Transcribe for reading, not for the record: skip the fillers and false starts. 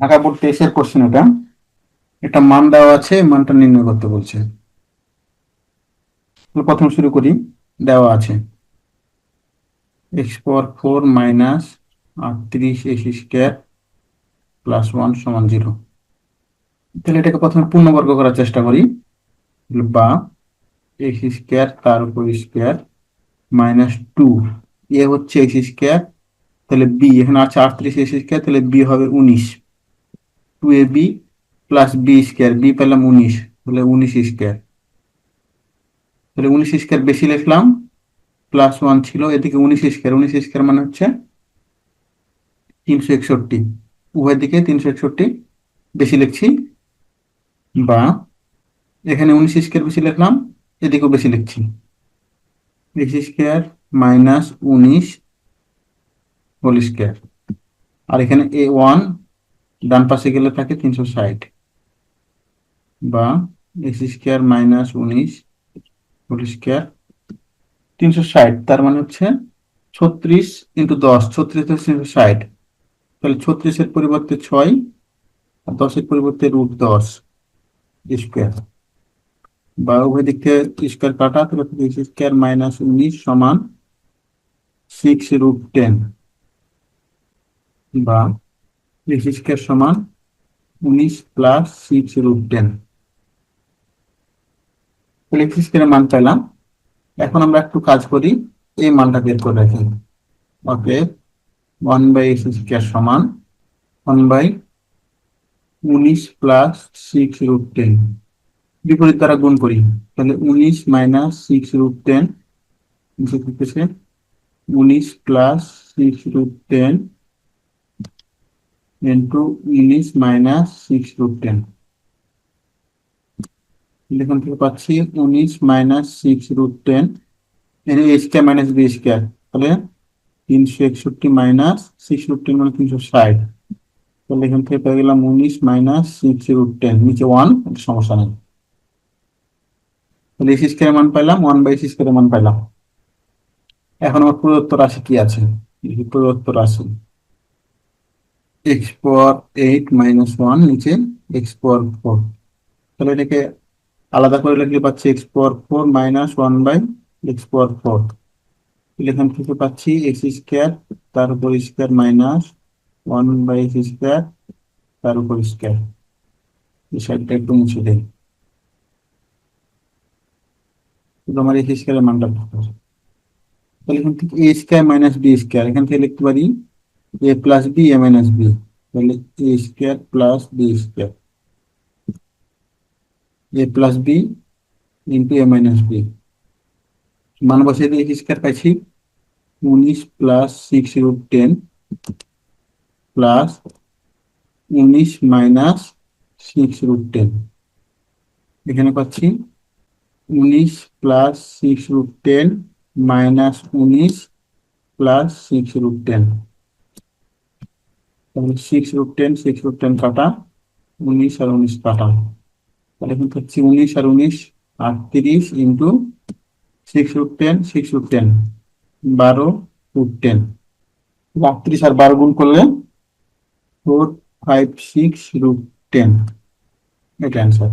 Dhaka board 23-এর question এটা। একটা মান দেওয়া আছে, মানটা নির্ণয় করতে বলছে। তাহলে প্রথম শুরু করি। দেওয়া আছে x⁴ মাইনাস 38 x² প্লাস 1 সমান 0। তাহলে এটাকে প্রথমে পূর্ণবর্গ করার চেষ্টা করি। বা x² তার উপর স্কোয়ার মাইনাস 2, এ হচ্ছে x², তাহলে বি এখানে আছে 38 x², তাহলে বি হবে 19, 2ab প্লাস b², বি পেলাম 19, তাহলে 19 স্কোয়ার। তাহলে 19 স্কোয়ার বেশি লিখলাম, প্লাস 1 ছিল, এদিকে 19 স্কোয়ার, 19 স্কোয়ার মানে হচ্ছে 361, উভয় দিকে 361 বেশি লিখছি। বা এখানে 19 স্কোয়ার বেশি লিখলাম, এদিকেও বেশি লিখছি, x² মাইনাস 19 হোল স্কোয়ার। আর এখানে a1 ডান পাশে গেলে থাকে 360, বা x² মাইনাস 19 হোল স্কোয়ার 360, তার মানে হচ্ছে 36 × 10, 36 হচ্ছে 360, তাহলে 36-এর পরিবর্তে 6 আর 10-এর পরিবর্তে √10 স্কোয়ার। বা উভয় দিক থেকে স্কোয়ার কাটা, তাহলে x² মাইনাস 19 সমান 6√10, বা x² সমান 19 প্লাস 6√10। তাহলে x² মান পেলাম। এখন আমরা একটু কাজ করি, এই মানটা বের করে রাখি। ওকে, 1/x² সমান 1/19 প্লাস 6√10, বিপরীত দ্বারা গুণ করি, তাহলে 19 মাইনাস 6√10 হচ্ছে 19 প্লাস 6√10 ইন্টু 19 মাইনাস 6√10। এখান থেকে পাচ্ছি 19 মাইনাস 6√10, a² মাইনাস b², তাহলে 361 মাইনাস 6√10 মানে 360, তাহলে এখান থেকে পেয়ে গেলাম 19 মাইনাস 6√10, নিচে 1, সমস্যা নেই। তাহলে x² মান পাইলাম, 1/x² মান পাইলাম। এখন আমার প্রদত্ত রাশি কি আছে? প্রদত্ত রাশি x⁴ 8 - 1, নিচে x⁴, তাহলে এটাকে আলাদা করে লিখলে পাচ্ছি x⁴ মাইনাস 1/x⁴। এখান থেকে পাচ্ছি x² তার উপর স্কোয়ার মাইনাস 1/x² তার উপর স্কোয়ার। এই সাইডটা একটু মুছে দেই, আমার x² এর মানটা পাবো। তাহলে এখান থেকে a² মাইনাস b², এখান থেকে লিখতে পারি a plus B a minus B, তাহলে a² plus b², a plus B into a minus B. মান বসিয়ে দিয়ে x² পাইছি 19 প্লাস 6√10 প্লাস 19 মাইনাস 6√10। এখানে পাচ্ছি 19 প্লাস 6√10 মাইনাস 19 প্লাস 6√10, তাহলে 6√10 কাটা, 19 আর 19 কাটা, তাহলে এখন পাচ্ছি 19 আর 19 38 ইন্টু 6√10, 12√10, 38 আর 12 গুণ করলে 456√10, এটা অ্যান্সার।